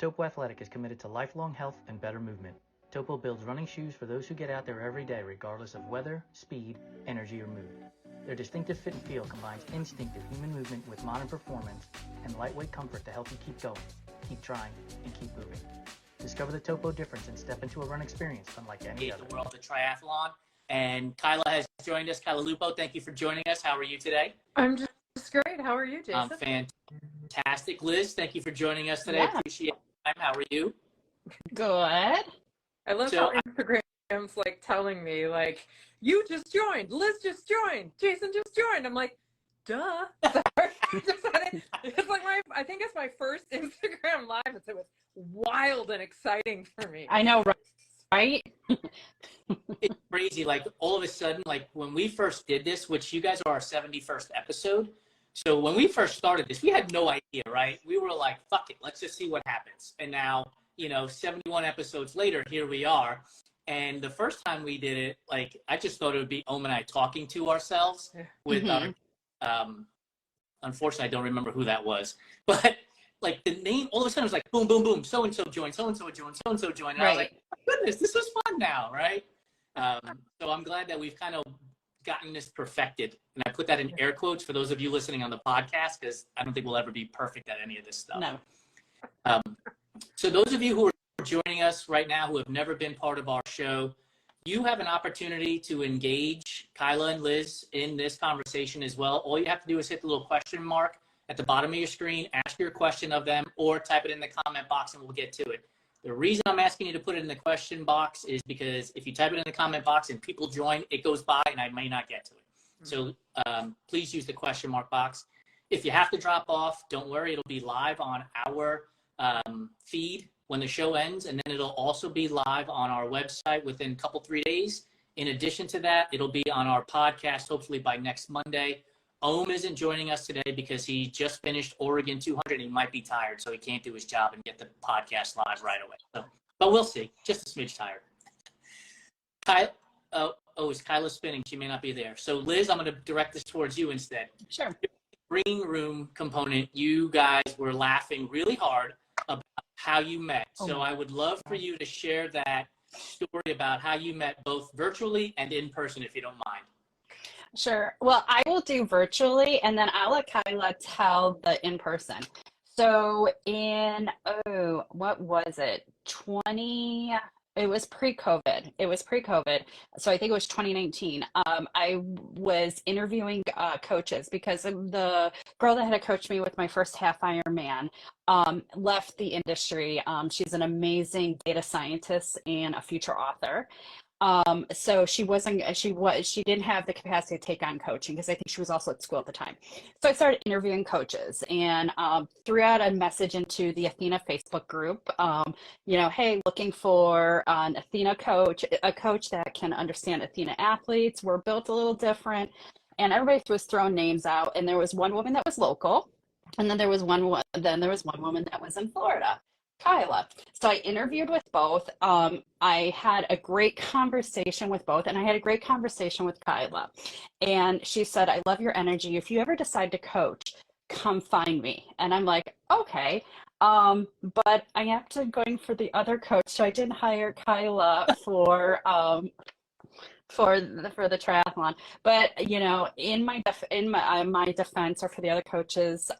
Topo Athletic is committed to lifelong health and better movement. Topo builds running shoes for those who get out there every day, regardless of weather, speed, energy, or mood. Their distinctive fit and feel combines instinctive human movement with modern performance and lightweight comfort to help you keep going, keep trying, and keep moving. Discover the Topo difference and step into a run experience unlike any other. The world of triathlon. And Kyla has joined us. Kyla Lupo, thank you for joining us. How are you today? I'm just great. How are you, Jason? I'm fantastic. Liz, thank you for joining us today. Yeah. Appreciate your time. How are you? Good. I love how Instagram's like telling me like, you just joined, Liz just joined, Jason just joined. I'm like, duh. It's like I think it's my first Instagram live. It was wild and exciting for me. I know, right? It's crazy. Like all of a sudden, like when we first did this, which you guys are our 71st episode. So when we first started this, we had no idea, right? We were like, fuck it, let's just see what happens. And now, 71 episodes later, here we are. And the first time we did it, like, I just thought it would be Ohm and I talking to ourselves with our, unfortunately, I don't remember who that was, but like the name, all of a sudden it was like, boom, boom, boom, so-and-so joined, so-and-so joined, so-and-so joined. And I was like, oh, goodness, this was fun now, right? So I'm glad that we've kind of gotten this perfected. And I put that in air quotes for those of you listening on the podcast, because I don't think we'll ever be perfect at any of this stuff. No. So those of you who are joining us right now who have never been part of our show, you have an opportunity to engage Kyla and Liz in this conversation as well. All you have to do is hit the little question mark at the bottom of your screen, ask your question of them, or type it in the comment box and we'll get to it. The reason I'm asking you to put it in the question box is because if you type it in the comment box and people join, it goes by and I may not get to it. So please use the question mark box. If you have to drop off, don't worry. It'll be live on our feed when the show ends, and then it'll also be live on our website within a couple, 3 days. In addition to that, it'll be on our podcast hopefully by next Monday. Ohm isn't joining us today because he just finished Oregon 200 and he might be tired, so he can't do his job and get the podcast live right away. So, but we'll see. Just a smidge tired. Is Kyla spinning? She may not be there. So Liz, I'm going to direct this towards you instead. Sure. Green room component, you guys were laughing really hard about how you met. So I would love for you to share that story about how you met both virtually and in person, if you don't mind. Sure. Well, I will do virtually and then I'll let Kyla tell the in person. So what was it? It was pre-COVID. So I think it was 2019. I was interviewing coaches because the girl that had coached me with my first half Ironman left the industry. She's an amazing data scientist and a future author. So she didn't have the capacity to take on coaching because I think she was also at school at the time. So I started interviewing coaches and threw out a message into the Athena Facebook group, hey, looking for an Athena coach, a coach that can understand Athena athletes. We're built a little different. And everybody was throwing names out. And there was one woman that was local. And then there was one woman that was in Florida. Kyla. So I interviewed with both. I had a great conversation with both, and I had a great conversation with Kyla. And she said, I love your energy. If you ever decide to coach, come find me. And I'm like, okay. But I am going for the other coach. So I didn't hire Kyla for the triathlon, but in my defense, or for the other coaches,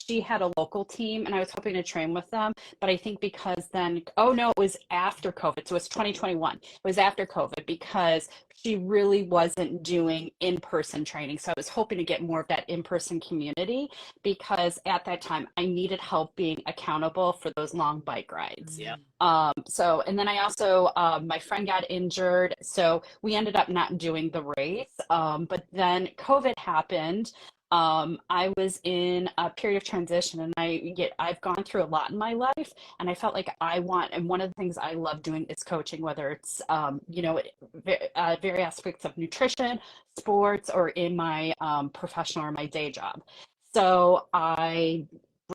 she had a local team and I was hoping to train with them, but I think because then it was after COVID, so it was 2021. It was after COVID because she really wasn't doing in-person training, so I was hoping to get more of that in-person community because at that time I needed help being accountable for those long bike rides. Yeah. And then I also, my friend got injured, so we ended up not doing the race. But then COVID happened. I was in a period of transition and I've gone through a lot in my life and I felt like and one of the things I love doing is coaching, whether it's, various aspects of nutrition, sports, or in my professional or my day job. So I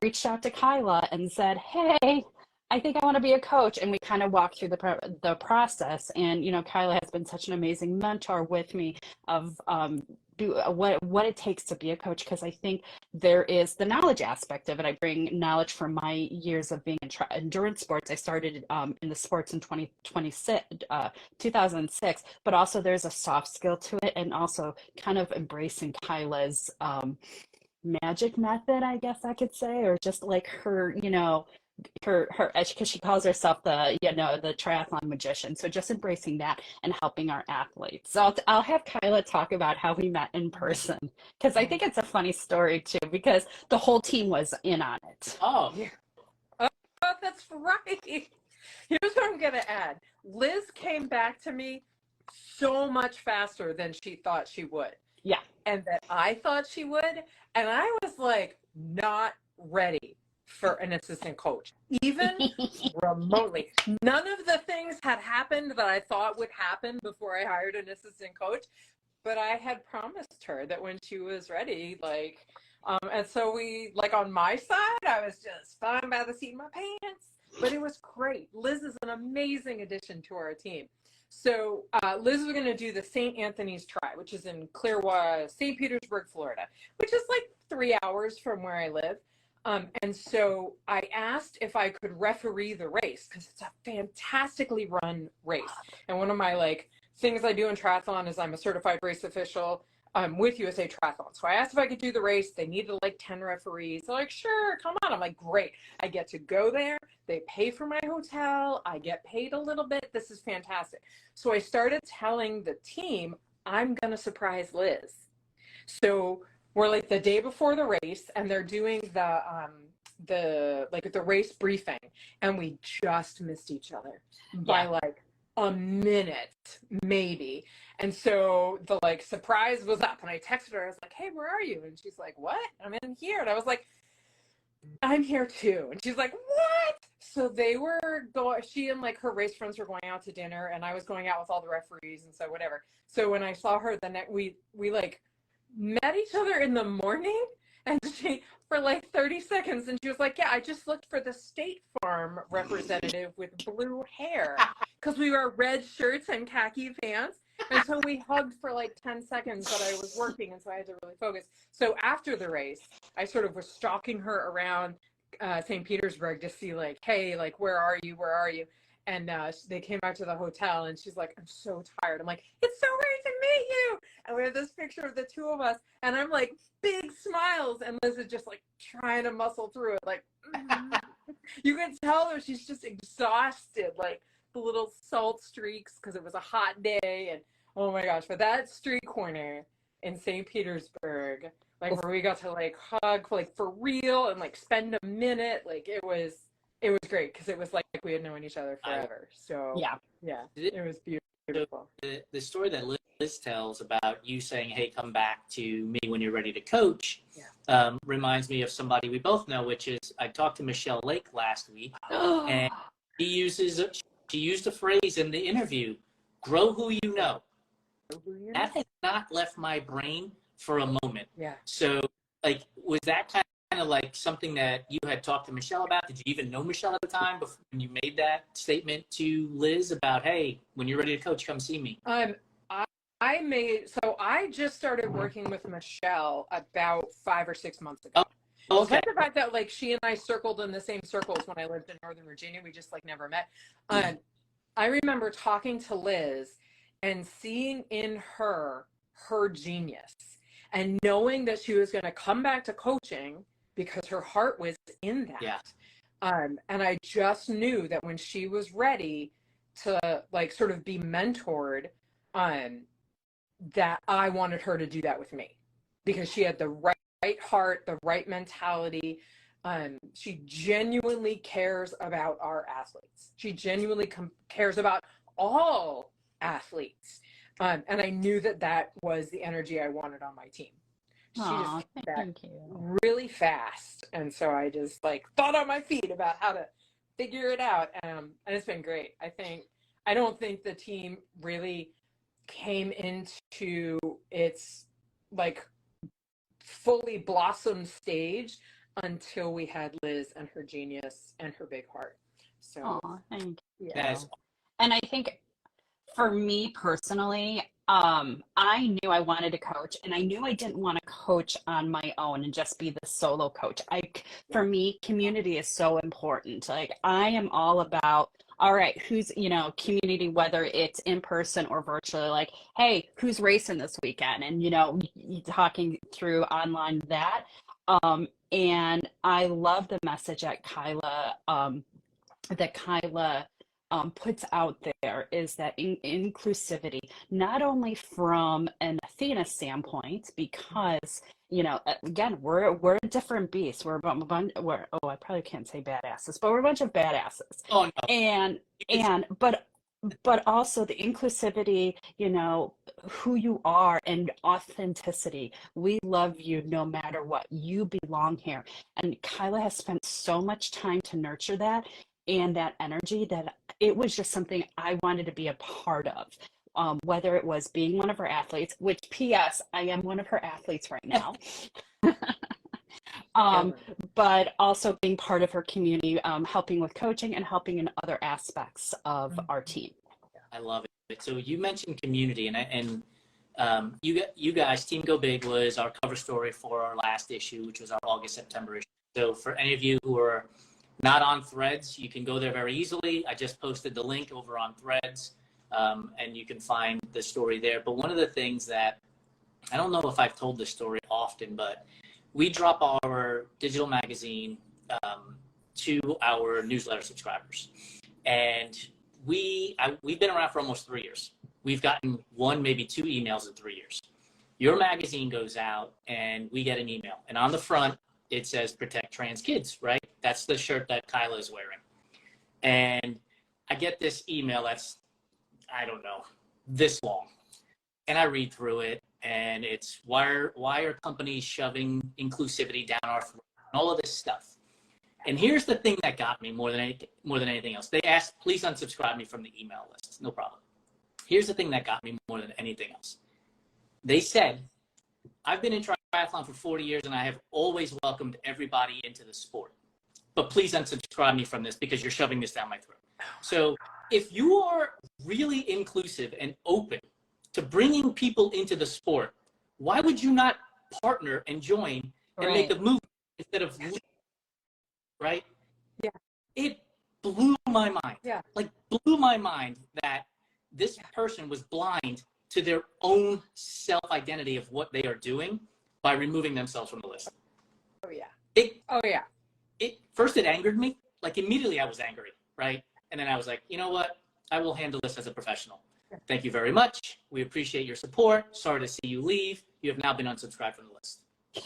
reached out to Kyla and said, hey, I think I want to be a coach. And we kind of walked through the process. And, Kyla has been such an amazing mentor with me of do what it takes to be a coach, because I think there is the knowledge aspect of it. I bring knowledge from my years of being in endurance sports. I started in the sports in 2006, but also there's a soft skill to it, and also kind of embracing Kyla's magic method, I guess I could say, or just like her, her because she calls herself the the triathlon magician. So just embracing that and helping our athletes. So I'll have Kyla talk about how we met in person, because I think it's a funny story too, because the whole team was in on it. Oh, Yeah. Oh, that's right. Here's what I'm gonna add. Liz came back to me so much faster than she thought she would. Yeah. And that I thought she would. And I was like, not ready for an assistant coach, even remotely. None of the things had happened that I thought would happen before I hired an assistant coach, but I had promised her that when she was ready, and so we, on my side, I was just flying by the seat of my pants, but it was great. Liz is an amazing addition to our team. So Liz was going to do the St. Anthony's Tri, which is in Clearwater, St. Petersburg, Florida, which is like 3 hours from where I live. And so I asked if I could referee the race, because it's a fantastically run race. And one of my things I do in triathlon is I'm a certified race official with USA Triathlon. So I asked if I could do the race. They needed 10 referees. They're like, sure, come on. I'm like, great. I get to go there. They pay for my hotel. I get paid a little bit. This is fantastic. So I started telling the team, I'm going to surprise Liz. So we're the day before the race, and they're doing the race briefing, and we just missed each other by a minute maybe. And so the surprise was up, and I texted her. I was like, hey, where are you? And she's like, what? I'm in here. And I was like, I'm here too. And she's like, what? So they were she and her race friends were going out to dinner, and I was going out with all the referees, and so whatever. So when I saw her we met each other in the morning, and she for 30 seconds, and she was like, yeah, I just looked for the State Farm representative with blue hair, because we wore red shirts and khaki pants. And so we hugged for 10 seconds, but I was working, and so I had to really focus. So after the race, I sort of was stalking her around St. Petersburg to see hey, where are you? And they came back to the hotel, and she's like, I'm so tired. I'm like, it's so great to meet you. And we have this picture of the two of us, and I'm big smiles, and Liz is just trying to muscle through it. You can tell that she's just exhausted, the little salt streaks, because it was a hot day. And oh my gosh, but that street corner in St. Petersburg, where we got to hug for real and spend a minute, it was great, because it was we had known each other forever. So yeah, it was beautiful. The story that Liz tells about you saying, hey, come back to me when you're ready to coach, reminds me of somebody we both know, which is, I talked to Michelle Lake last week, and she used a phrase in the interview, grow who you know. That has not left my brain for a moment. Yeah. So was that kind of something that you had talked to Michelle about? Did you even know Michelle at the time before you made that statement to Liz about, hey, when you're ready to coach, come see me? I just started working with Michelle about 5 or 6 months ago. Oh, okay. The fact that she and I circled in the same circles when I lived in Northern Virginia, we just never met. I remember talking to Liz and seeing in her genius, and knowing that she was going to come back to coaching because her heart was in that. Yeah. And I just knew that when she was ready to sort of be mentored, that I wanted her to do that with me, because she had the right heart, the right mentality. She genuinely cares about our athletes. She genuinely cares about all athletes. And I knew that was the energy I wanted on my team. She just came back really fast. And so I just thought on my feet about how to figure it out. And it's been great. I don't think the team really came into its fully blossomed stage until we had Liz and her genius and her big heart. So thank you. Yeah. And I think for me personally, I knew I wanted to coach, and I knew I didn't want to coach on my own and just be the solo coach. For me, community is so important. Like, I am all about, all right, who's, community, whether it's in person or virtually, like, hey, who's racing this weekend? And, talking through online that. And I love the message that Kyla puts out there, is that inclusivity, not only from an Athena standpoint, because again, we're a different beast. We're a bunch. I probably can't say badasses, but we're a bunch of badasses. Oh no. But also the inclusivity, who you are, and authenticity. We love you no matter what. You belong here. And Kyla has spent so much time to nurture that and that energy, that it was just something I wanted to be a part of. Whether it was being one of her athletes, which, P.S., I am one of her athletes right now. But also being part of her community, helping with coaching and helping in other aspects of our team. I love it. So you mentioned community, and you guys, Team Go Big was our cover story for our last issue, which was our August-September issue. So for any of you who are not on Threads, you can go there very easily. I just posted the link over on Threads, and you can find the story there. But one of the things that, I don't know if I've told this story often, but we drop our digital magazine to our newsletter subscribers. And we've been around for almost 3 years. We've gotten 1, maybe 2 emails in 3 years. Your magazine goes out and we get an email. And on the front, it says Protect Trans Kids, right? That's the shirt that Kyla is wearing. And I get this email that's, I don't know, this long. And I read through it, and it's why are companies shoving inclusivity down our throat, and all of this stuff. And here's the thing that got me more than anything else. They asked, please unsubscribe me from the email list. No problem. Here's the thing that got me more than anything else. They said, I've been in triathlon for 40 years, and I have always welcomed everybody into the sport. But please unsubscribe me from this because you're shoving this down my throat. So if you are really inclusive and open to bringing people into the sport, why would you not partner and join and make a movement instead of leave, right? Yeah. It blew my mind. Yeah. Like, blew my mind that this person was blind to their own self-identity of what they are doing by removing themselves from the list. Oh yeah. First it angered me. Like, immediately I was angry, right? And then I was like, you know what? I will handle this as a professional. Thank you very much. We appreciate your support. Sorry to see you leave. You have now been unsubscribed from the list.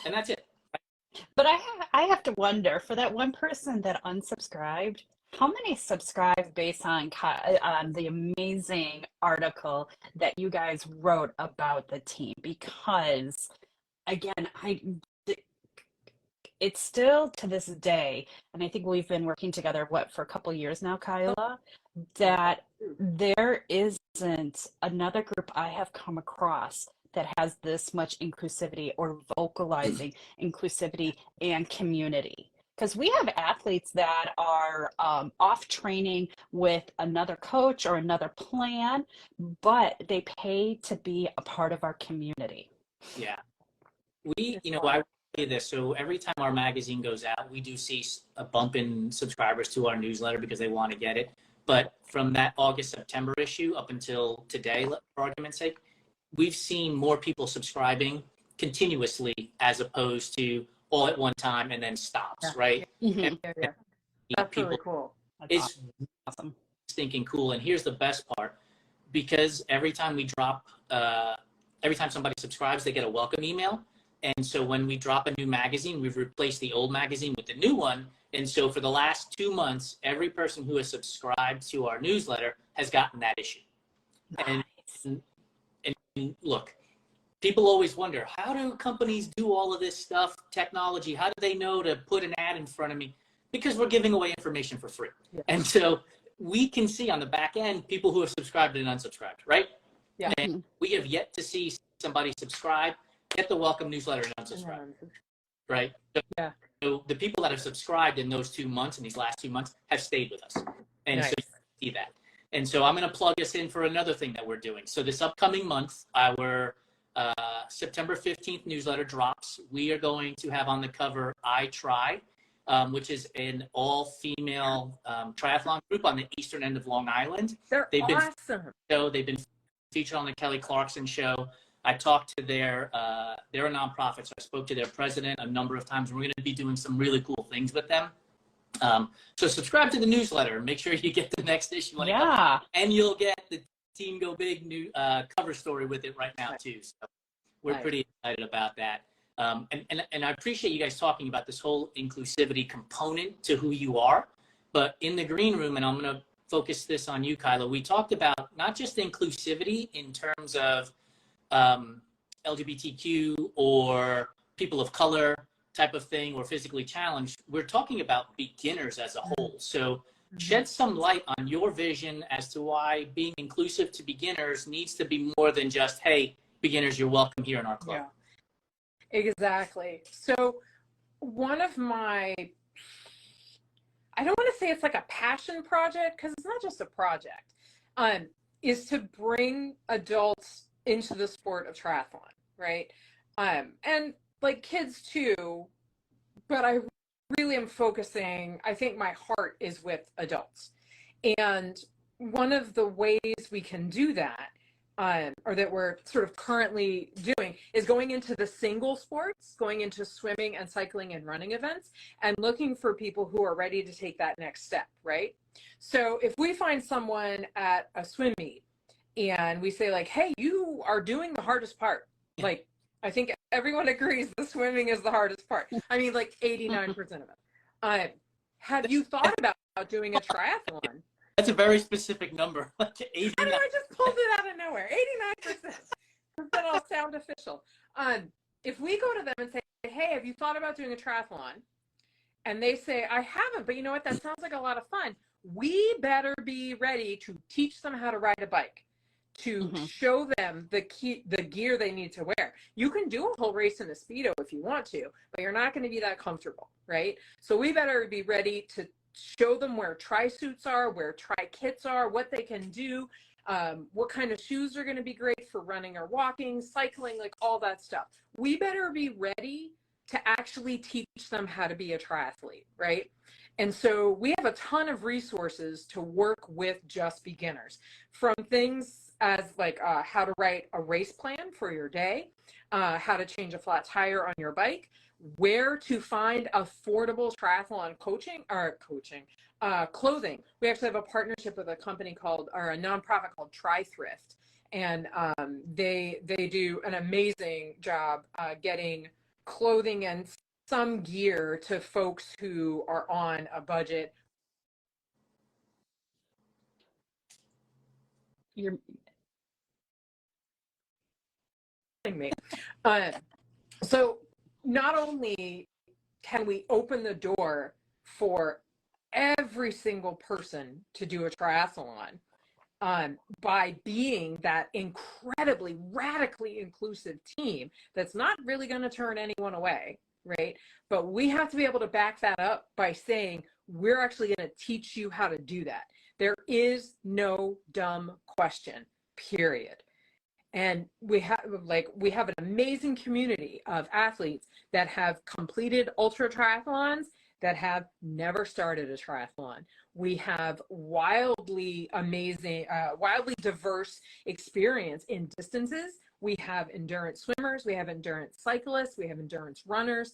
And that's it. But I have to wonder, for that one person that unsubscribed, how many subscribed based on the amazing article that you guys wrote about the team? Because, again, it's still to this day, and I think we've been working together, for a couple of years now, Kyla, that there isn't another group I have come across that has this much inclusivity or vocalizing inclusivity and community. Because we have athletes that are off training with another coach or another plan, but they pay to be a part of our community. Yeah. I say this. So every time our magazine goes out, we do see a bump in subscribers to our newsletter because they want to get it. But from that August-September issue up until today, for argument's sake, we've seen more people subscribing continuously as opposed to all at one time and then stops, right? Mm-hmm. That's really cool. It's awesome. Stinking cool. And here's the best part. Because every time somebody subscribes, they get a welcome email. And so when we drop a new magazine, we've replaced the old magazine with the new one. And so for the last 2 months, every person who has subscribed to our newsletter has gotten that issue. Nice. And look, people always wonder, how do companies do all of this stuff, technology? How do they know to put an ad in front of me? Because we're giving away information for free. Yeah. And so we can see on the back end people who have subscribed and unsubscribed, right? Yeah. And we have yet to see somebody subscribe, get the welcome newsletter, and unsubscribe, right? So the people that have subscribed in those 2 months, in these last 2 months, have stayed with us. And so you see that. And so I'm going to plug us in for another thing that we're doing. So this upcoming month, our September 15th newsletter drops. We are going to have on the cover I Try, which is an all-female triathlon group on the eastern end of Long Island. They've awesome. They've been featured on the Kelly Clarkson show. I talked to they're a nonprofit, so I spoke to their president a number of times. We're going to be doing some really cool things with them. So subscribe to the newsletter and make sure you get the next issue when it comes. And you'll get the Team Go Big new cover story with it right now too. So we're pretty excited about that. And I appreciate you guys talking about this whole inclusivity component to who you are. But in the green room, and I'm going to focus this on you, Kyla, we talked about not just inclusivity in terms of LGBTQ or people of color type of thing or physically challenged. We're talking about beginners as a whole. So shed some light on your vision as to why being inclusive to beginners needs to be more than just, hey, beginners, you're welcome here in our club. Yeah, exactly. So one of my, I don't want to say it's like a passion project, because it's not just a project, is to bring adults into the sport of triathlon, right? And like kids too, but I really am focusing, I think my heart is with adults. And one of the ways we can do that, or that we're sort of currently doing, is going into the single sports, going into swimming and cycling and running events, and looking for people who are ready to take that next step, right? So if we find someone at a swim meet and we say like, hey, you are doing the hardest part, like, I think everyone agrees the swimming is the hardest part. I mean, like 89% of it. Have you thought about doing a triathlon? That's a very specific number. Like 89. I know, I just pulled it out of nowhere. 89%. Then I'll sound official. If we go to them and say, hey, have you thought about doing a triathlon? And they say, I haven't, but you know what? That sounds like a lot of fun. We better be ready to teach them how to ride a bike, to show them the gear they need to wear. You can do a whole race in a Speedo if you want to, but you're not going to be that comfortable, right? So we better be ready to show them where tri-suits are, where tri-kits are, what they can do, what kind of shoes are going to be great for running or walking, cycling, like all that stuff. We better be ready to actually teach them how to be a triathlete, right? And so we have a ton of resources to work with just beginners, from things as like how to write a race plan for your day, how to change a flat tire on your bike, where to find affordable triathlon clothing. We actually have a partnership with a company called, or a nonprofit called TriThrift, and they do an amazing job getting clothing and some gear to folks who are on a budget. You're me. So not only can we open the door for every single person to do a triathlon by being that incredibly radically inclusive team that's not really going to turn anyone away, right? But we have to be able to back that up by saying, we're actually going to teach you how to do that. There is no dumb question, period. And we have an amazing community of athletes that have completed ultra triathlons that have never started a triathlon. We have wildly amazing, wildly diverse experience in distances. We have endurance swimmers, we have endurance cyclists, we have endurance runners.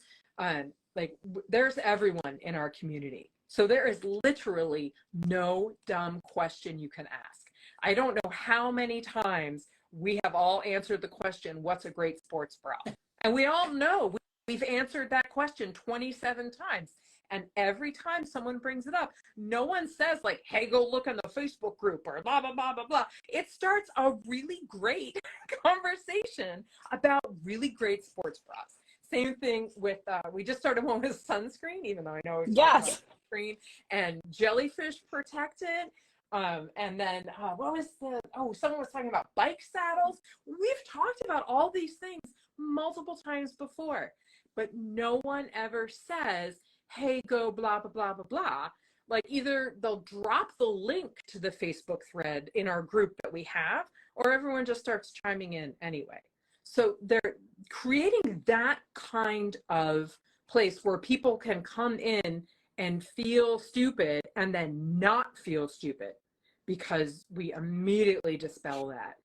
There's everyone in our community. So there is literally no dumb question you can ask. I don't know how many times we have all answered the question, what's a great sports bra? And we all know we've answered that question 27 times. And every time someone brings it up, no one says like, hey, go look in the Facebook group or blah, blah, blah, blah, blah. It starts a really great conversation about really great sports bras. Same thing with, we just started one with sunscreen, even though I know it's sunscreen, and jellyfish protectant. And then what was someone was talking about bike saddles. We've talked about all these things multiple times before, but no one ever says, hey, go blah, blah, blah, blah, blah. like either they'll drop the link to the Facebook thread in our group that we have, or everyone just starts chiming in anyway. So they're creating that kind of place where people can come in and feel stupid and then not feel stupid, because we immediately dispel that.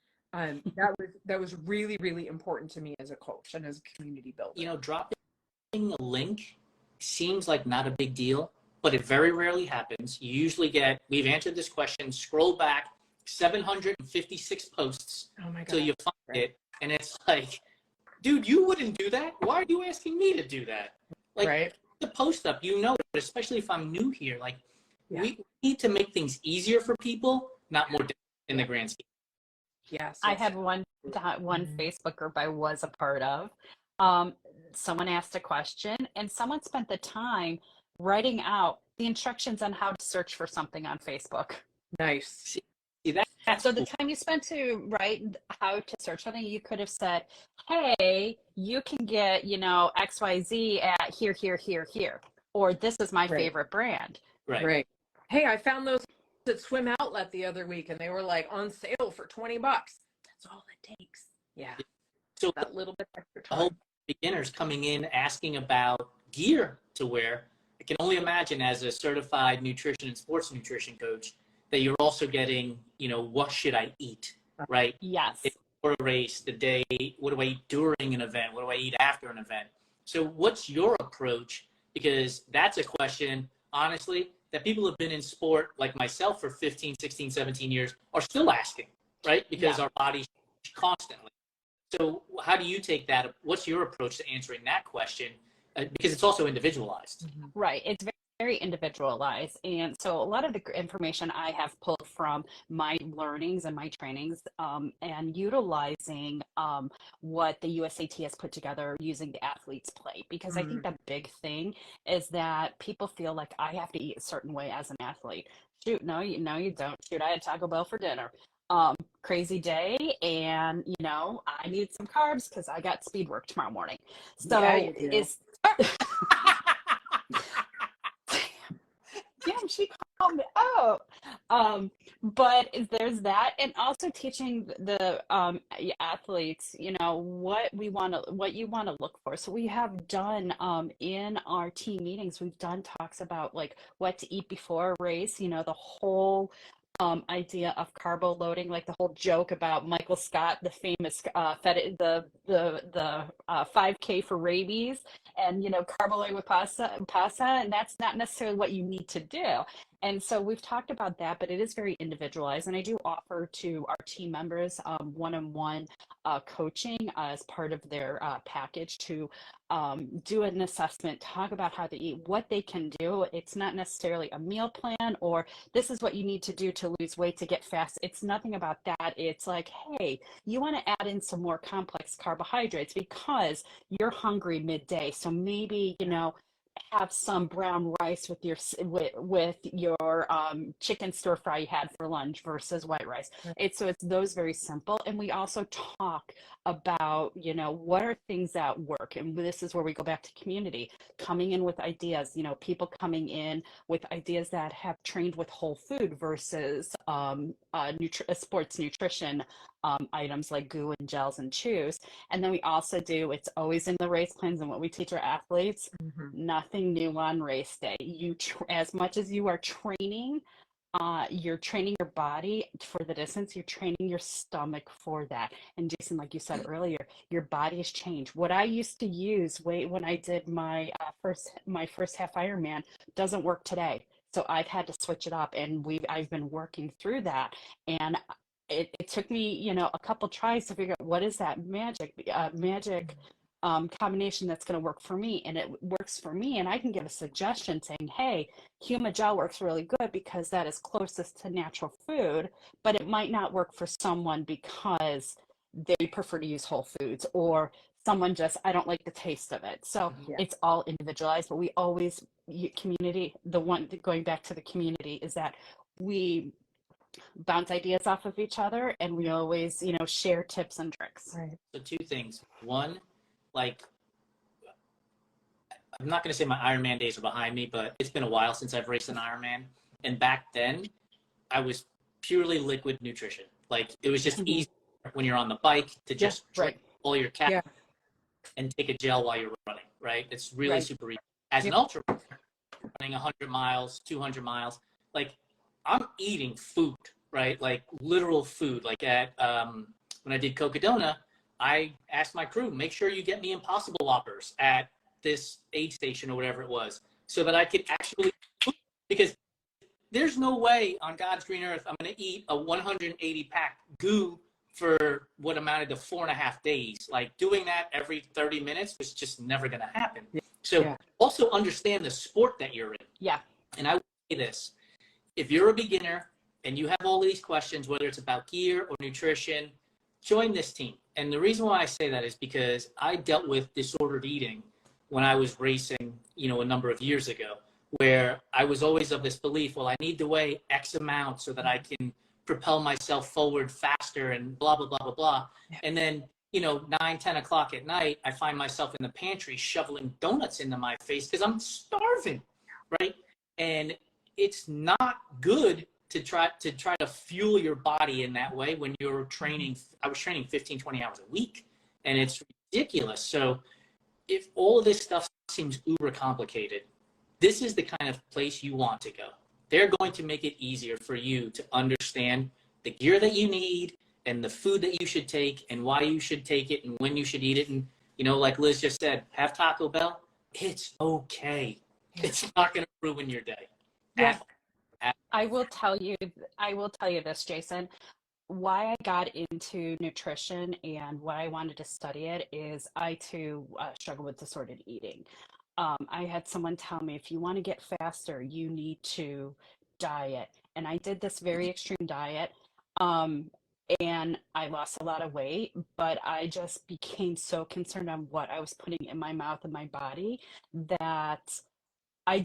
That was really, really important to me as a coach and as a community builder. You know, dropping a link seems like not a big deal, but it very rarely happens. You usually get, we've answered this question, scroll back 756 posts until you find it. And it's like, dude, you wouldn't do that. Why are you asking me to do that? Like, the post up, you know, especially if I'm new here, like, we need to make things easier for people, not more difficult in the grand scheme. Yes. I had one Facebook group I was a part of. Someone asked a question and someone spent the time writing out the instructions on how to search for something on Facebook. Nice. See, that's so the time you spent to write how to search something, you could have said, hey, you can get, you know, XYZ at here, here, here, here. Or this is my favorite brand. Right. Hey, I found those at Swim Outlet the other week and they were like on sale for $20. That's all it takes. Yeah. So that little bit extra time. Whole beginners coming in asking about gear to wear. I can only imagine as a certified nutrition and sports nutrition coach that you're also getting, you know, what should I eat, right? Yes. For a race, the day, what do I eat during an event? What do I eat after an event? So what's your approach? Because that's a question, honestly, that people have been in sport like myself for 15, 16, 17 years are still asking, right? Because our bodies constantly. So how do you take that? What's your approach to answering that question? Because it's also individualized. Right. It's very individualized. And so a lot of the information I have pulled from my learnings and my trainings and utilizing what the USAT has put together using the athlete's plate. Because I think the big thing is that people feel like I have to eat a certain way as an athlete. Shoot, no, you don't. Shoot, I had Taco Bell for dinner. Crazy day, and you know, I need some carbs because I got speed work tomorrow morning. So it's damn, she called me out. But there's that, and also teaching the athletes, you know, what you want to look for. So we have done in our team meetings, we've done talks about like what to eat before a race. You know, the whole idea of carbo loading, like the whole joke about Michael Scott, the famous the 5K for rabies, and you know, carbo loading with pasta, and that's not necessarily what you need to do. And so we've talked about that, but it is very individualized. And I do offer to our team members one-on-one coaching as part of their package to do an assessment, talk about how to eat, what they can do. It's not necessarily a meal plan or this is what you need to do to lose weight to get fast. It's nothing about that. It's like, hey, you want to add in some more complex carbohydrates because you're hungry midday. So maybe, you know, have some brown rice with your chicken stir fry you had for lunch versus white rice. It's those very simple. And we also talk about, you know, what are things that work, and this is where we go back to community, coming in with ideas, you know, people coming in with ideas that have trained with whole food versus sports nutrition items like goo and gels and chews. And then we also do, it's always in the race plans and what we teach our athletes, nothing new on race day. As much as you are training, you're training your body for the distance, you're training your stomach for that. And Jason, like you said earlier, your body has changed. What I used to use when I did my first half Ironman doesn't work today. So I've had to switch it up, and I've been working through that. And it took me, you know, a couple tries to figure out what is that magic combination that's going to work for me. And it works for me. And I can give a suggestion saying, hey, Huma gel works really good because that is closest to natural food, but it might not work for someone because they prefer to use whole foods, or someone just, I don't like the taste of it. So it's all individualized, but we always, community, the one going back to the community is that we bounce ideas off of each other, and we always, you know, share tips and tricks. So two things. One, like, I'm not going to say my Ironman days are behind me, but it's been a while since I've raced an Ironman. And back then, I was purely liquid nutrition. Like, it was just easy when you're on the bike to just drink all your calories and take a gel while you're running, right? It's really super easy. As an ultra running 100 miles, 200 miles, like, I'm eating food, right? Like, literal food. Like, at when I did Cocodona, I asked my crew, make sure you get me Impossible Whoppers at this aid station or whatever it was, so that I could actually, because there's no way on God's green earth I'm going to eat a 180 pack goo for what amounted to 4.5 days. Like, doing that every 30 minutes was just never going to happen. So also understand the sport that you're in. Yeah. And I would say this, if you're a beginner and you have all these questions, whether it's about gear or nutrition, join this team. And the reason why I say that is because I dealt with disordered eating when I was racing, you know, a number of years ago, where I was always of this belief, well, I need to weigh X amount so that I can propel myself forward faster and blah, blah, blah, blah, blah. And then, you know, 9, 10 o'clock at night, I find myself in the pantry shoveling donuts into my face because I'm starving, right? And it's not good to try to fuel your body in that way when you're training. I was training 15, 20 hours a week, and it's ridiculous. So if all of this stuff seems uber complicated, this is the kind of place you want to go. They're going to make it easier for you to understand the gear that you need and the food that you should take and why you should take it and when you should eat it. And, you know, like Liz just said, have Taco Bell. It's okay. It's not going to ruin your day. Yeah. I will tell you this, Jason. Why I got into nutrition and why I wanted to study it is I too struggle with disordered eating. I had someone tell me, if you want to get faster, you need to diet. And I did this very extreme diet. And I lost a lot of weight, but I just became so concerned on what I was putting in my mouth and my body that I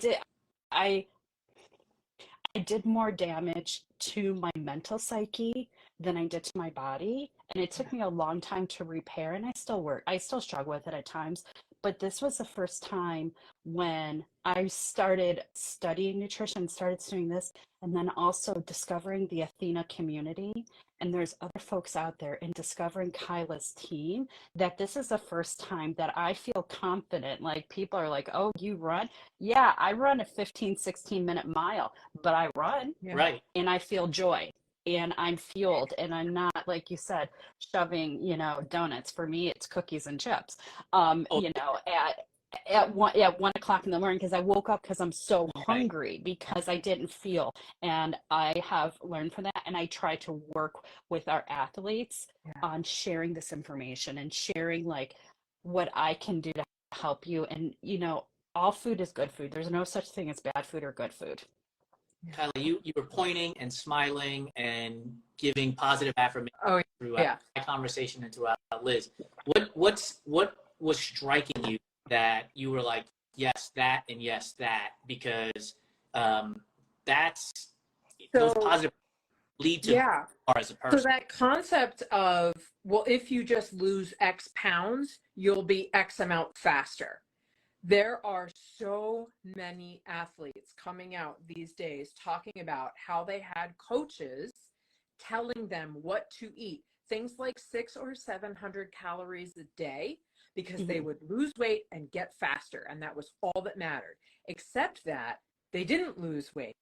did more damage to my mental psyche than I did to my body. And it took me a long time to repair, and I still struggle with it at times. But this was the first time when I started studying nutrition, started doing this, and then also discovering the Athena community. And there's other folks out there, and discovering Kyla's team, that this is the first time that I feel confident. Like, people are like, oh, you run? Yeah, I run a 15, 16-minute mile, but I run. Right. And I feel joy. And I'm fueled, and I'm not, like you said, shoving, you know, donuts. For me, it's cookies and chips, you know, at 1 o'clock in the morning, because I woke up because I'm so hungry, because I didn't feel. And I have learned from that, and I try to work with our athletes on sharing this information and sharing, like, what I can do to help you. And, you know, all food is good food. There's no such thing as bad food or good food. Kyla, you were pointing and smiling and giving positive affirmation throughout my conversation and throughout Liz. What was striking you that you were like, yes, that, and yes, that, because those positive lead to or as a person. So that concept of, well, if you just lose X pounds, you'll be X amount faster. There are so many athletes coming out these days talking about how they had coaches telling them what to eat, things like 600 or 700 calories a day, because they would lose weight and get faster. And that was all that mattered, except that they didn't lose weight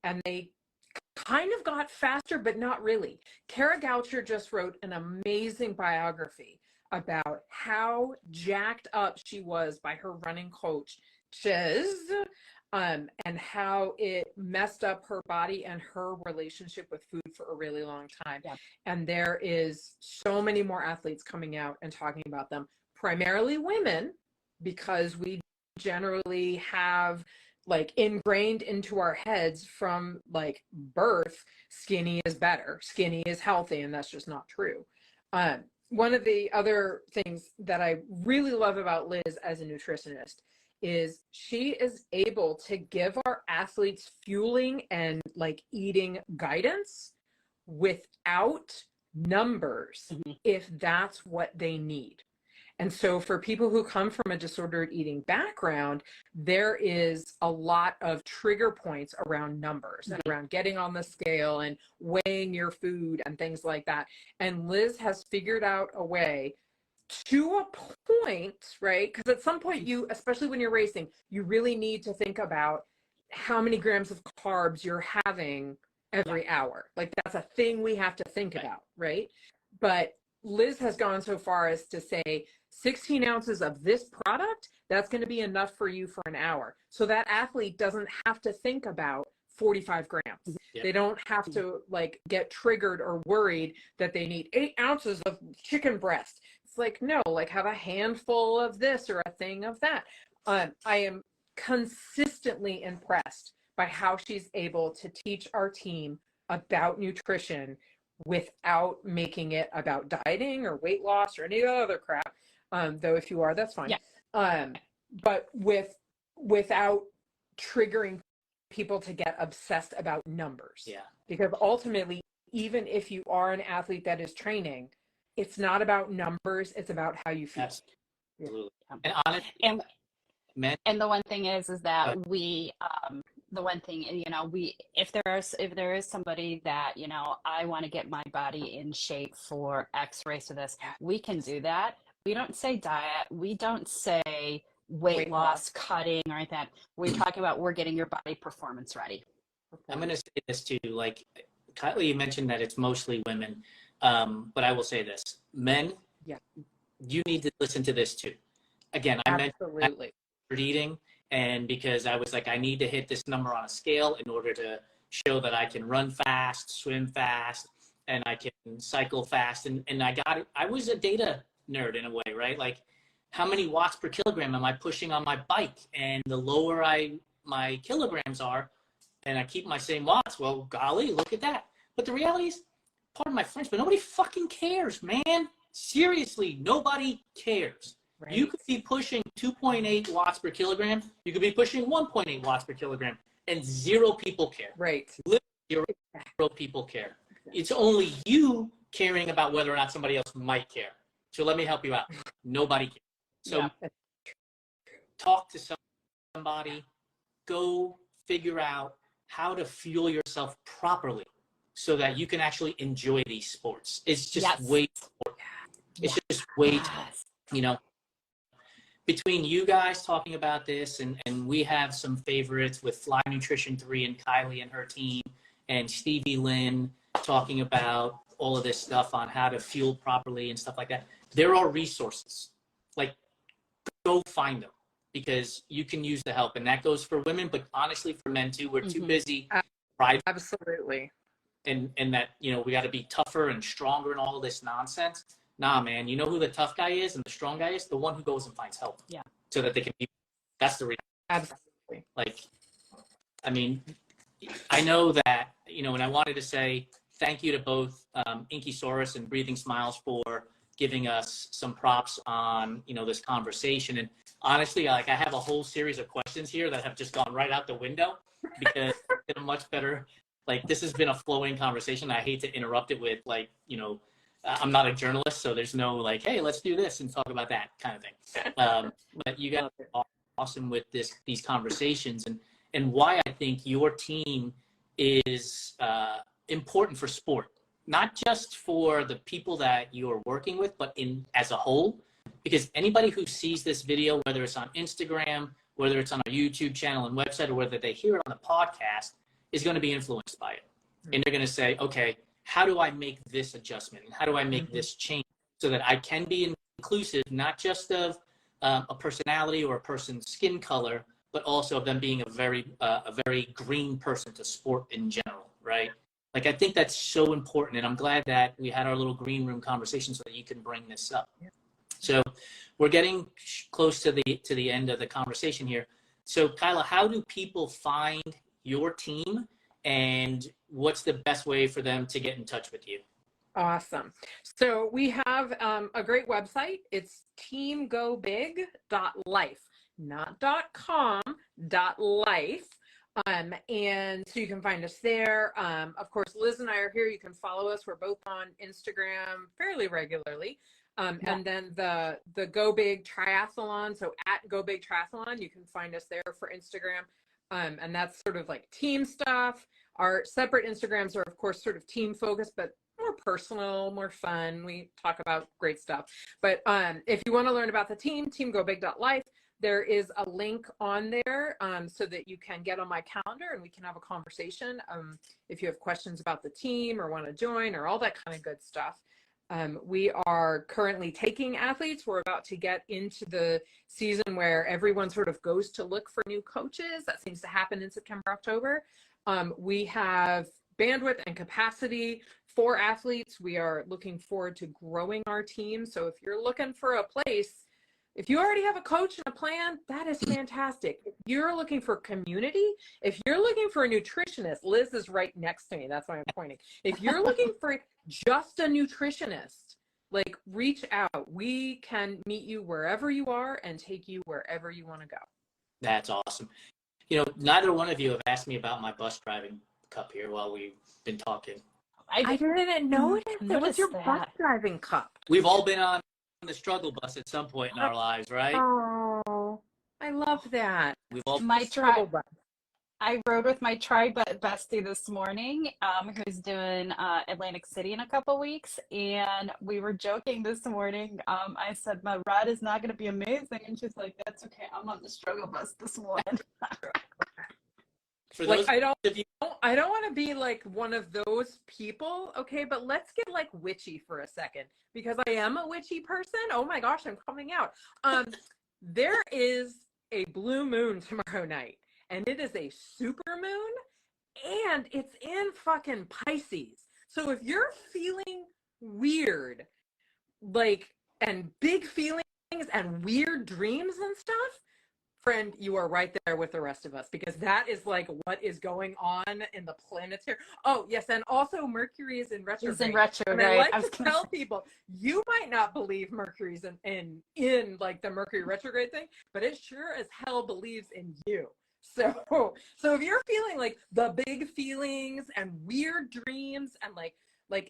and they kind of got faster, but not really. Kara Goucher just wrote an amazing biography about how jacked up she was by her running coach, and how it messed up her body and her relationship with food for a really long time. Yeah. And there is so many more athletes coming out and talking about them, primarily women, because we generally have, like, ingrained into our heads from, like, birth, skinny is better, skinny is healthy, and that's just not true. One of the other things that I really love about Liz as a nutritionist is she is able to give our athletes fueling and, like, eating guidance without numbers, if that's what they need. And so for people who come from a disordered eating background, there is a lot of trigger points around numbers and around getting on the scale and weighing your food and things like that. And Liz has figured out a way to a point, right? Because at some point you, especially when you're racing, you really need to think about how many grams of carbs you're having every hour. Like that's a thing we have to think about, right? But Liz has gone so far as to say 16 ounces of this product, that's going to be enough for you for an hour. So that athlete doesn't have to think about 45 grams. Yep. They don't have to like get triggered or worried that they need 8 ounces of chicken breast. It's like, no, like have a handful of this or a thing of that. I am consistently impressed by how she's able to teach our team about nutrition without making it about dieting or weight loss or any other crap. Though if you are, that's fine. Yeah. But without triggering people to get obsessed about numbers. Yeah. Because ultimately, even if you are an athlete that is training, it's not about numbers, it's about how you feel. Absolutely. Yeah. And honestly, and the one thing is that we the one thing, you know, if there is somebody that, you know, I want to get my body in shape for X race or this, we can do that. We don't say diet, we don't say weight loss, cutting or anything. We're talking about we're getting your body performance ready. I'm going to say this too, like Kyla, you mentioned that it's mostly women, but I will say this, men, you need to listen to this too. Again, I mentioned eating, and because I was like, I need to hit this number on a scale in order to show that I can run fast, swim fast, and I can cycle fast. And I was a data nerd in a way, right? Like how many watts per kilogram am I pushing on my bike? And the lower my kilograms are, and I keep my same watts, well, golly, look at that. But the reality is, pardon my French, but nobody fucking cares, man. Seriously, nobody cares. Right. You could be pushing 2.8 watts per kilogram. You could be pushing 1.8 watts per kilogram, and 0 people care. Right. Literally 0 people care. It's only you caring about whether or not somebody else might care. So let me help you out. Nobody cares. So talk to somebody. Go figure out how to fuel yourself properly so that you can actually enjoy these sports. It's just way more. It's just way, you know, between you guys talking about this, and we have some favorites with Fly Nutrition 3 and Kylie and her team, and Stevie Lynn talking about all of this stuff on how to fuel properly and stuff like that. There are resources. Like, go find them because you can use the help. And that goes for women, but honestly for men too. We're too busy. Right? Absolutely. And that, you know, we got to be tougher and stronger and all this nonsense. Nah, man, you know who the tough guy is and the strong guy is? The one who goes and finds help. Yeah. So that they can be, that's the reality. Absolutely. Like, I mean, I know that, you know, and I wanted to say thank you to both Inkysaurus and Breathing Smiles for giving us some props on, you know, this conversation. And honestly, like I have a whole series of questions here that have just gone right out the window because it's a much better, like this has been a flowing conversation. I hate to interrupt it with like, you know, I'm not a journalist, so there's no like, hey, let's do this and talk about that kind of thing. But you guys are awesome with these conversations, and why I think your team is important for sport, not just for the people that you're working with, but as a whole. Because anybody who sees this video, whether it's on Instagram, whether it's on our YouTube channel and website, or whether they hear it on the podcast, is going to be influenced by it, and they're going to say, okay, how do I make this adjustment? And how do I make this change so that I can be inclusive, not just of a personality or a person's skin color, but also of them being a very green person to sport in general, right? Like, I think that's so important. And I'm glad that we had our little green room conversation so that you can bring this up. Yeah. So we're getting close to the end of the conversation here. So Kyla, how do people find your team? And what's the best way for them to get in touch with you? Awesome. So we have a great website. It's teamgobig.life, not .com, .life. And so you can find us there. Of course, Liz and I are here. You can follow us. We're both on Instagram fairly regularly. And then the Go Big Triathlon. So at Go Big Triathlon, you can find us there for Instagram. And that's sort of like team stuff. Our separate Instagrams are, of course, sort of team focused, but more personal, more fun. We talk about great stuff. But if you want to learn about the team, teamgobig.life, there is a link on there so that you can get on my calendar and we can have a conversation if you have questions about the team or want to join or all that kind of good stuff. We are currently taking athletes. We're about to get into the season where everyone sort of goes to look for new coaches. That seems to happen in September, October. We have bandwidth and capacity for athletes. We are looking forward to growing our team. So if you're looking for a place, if you already have a coach and a plan, that is fantastic. If you're looking for community, if you're looking for a nutritionist, Liz is right next to me. That's why I'm pointing. If you're looking for just a nutritionist, like reach out. We can meet you wherever you are and take you wherever you want to go. That's awesome. You know, neither one of you have asked me about my bus driving cup here while we've been talking. I didn't notice. It was your bus driving cup. We've all been on the struggle bus at some point in our lives, right? Oh, I love that. We've all struggle bus. I rode with my bestie this morning, who's doing Atlantic City in a couple weeks, and we were joking this morning. I said my ride is not going to be amazing, and she's like, "That's okay. I'm on the struggle bus this morning." Like I don't want to be like one of those people, okay? But let's get like witchy for a second because I am a witchy person. Oh my gosh, I'm coming out. There is a blue moon tomorrow night, and it is a super moon, and it's in fucking Pisces. So if you're feeling weird, like, and big feelings and weird dreams and stuff, friend, you are right there with the rest of us because that is like what is going on in the planetary. Oh yes, and also Mercury is in retrograde. It's in retrograde. And I like to tell people, you might not believe Mercury's in like the Mercury retrograde thing, but it sure as hell believes in you. So if you're feeling like the big feelings and weird dreams and like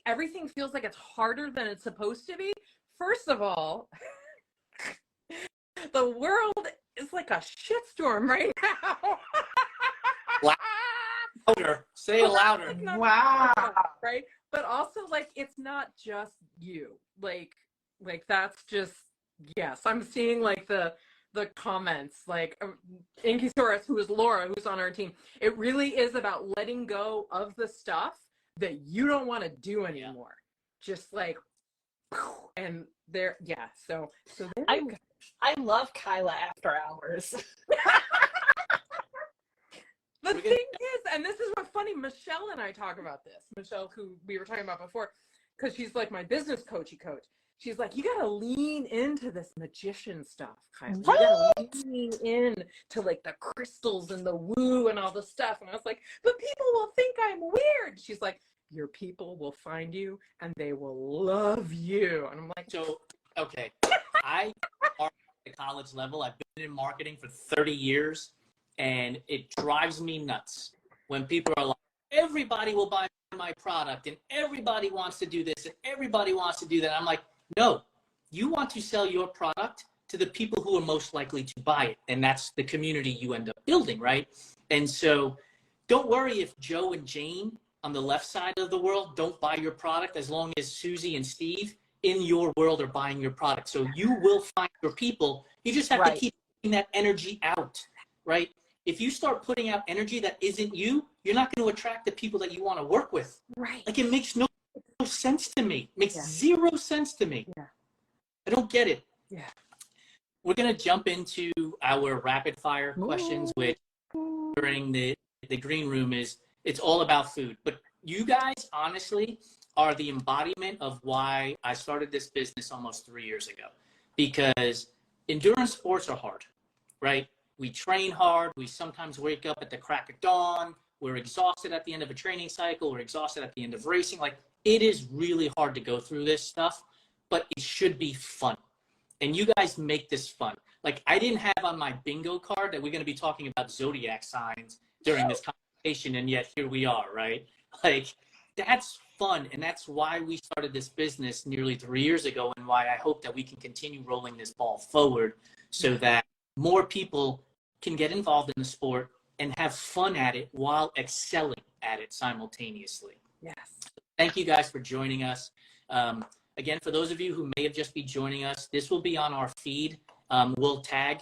everything feels like it's harder than it's supposed to be, first of all, the world is like a shitstorm right now. Louder. Say it louder. Wow. Right? But also like it's not just you. Like that's just, yes, I'm seeing like the comments like Inclusivity, who is Laura, who's on our team. It really is about letting go of the stuff that you don't want to do anymore. Just like, and there, yeah. So there you go. I love Kyla after hours. The thing is, and this is what funny, Michelle and I talk about this. Michelle, who we were talking about before, because she's like my business coach. She's like, you gotta lean into this magician stuff, Kyla. You gotta lean in to like the crystals and the woo and all the stuff. And I was like, but people will think I'm weird. She's like, your people will find you and they will love you. And I'm like, so okay. I at the college level. I've been in marketing for 30 years, and it drives me nuts when people are like, everybody will buy my product, and everybody wants to do this, and everybody wants to do that. I'm like, no, you want to sell your product to the people who are most likely to buy it, and that's the community you end up building, right? And so don't worry if Joe and Jane on the left side of the world don't buy your product, as long as Susie and Steve in your world are buying your product. So you will find your people. You just have to keep putting that energy out, right? If you start putting out energy that isn't you, you're not going to attract the people that you want to work with. Right. Like, it makes no sense to me. It makes zero sense to me. Yeah. I don't get it. Yeah. We're going to jump into our rapid fire questions, which during the green room it's all about food. But you guys, honestly, are the embodiment of why I started this business almost 3 years ago. Because endurance sports are hard, right? We train hard. We sometimes wake up at the crack of dawn. We're exhausted at the end of a training cycle. We're exhausted at the end of racing. Like, it is really hard to go through this stuff, but it should be fun. And you guys make this fun. Like, I didn't have on my bingo card that we're going to be talking about zodiac signs during this conversation, and yet here we are, right? Like, that's fun. And that's why we started this business nearly 3 years ago, and why I hope that we can continue rolling this ball forward so that more people can get involved in the sport and have fun at it while excelling at it simultaneously. Yes. Thank you guys for joining us. Again, for those of you who may have just been joining us, this will be on our feed. We'll tag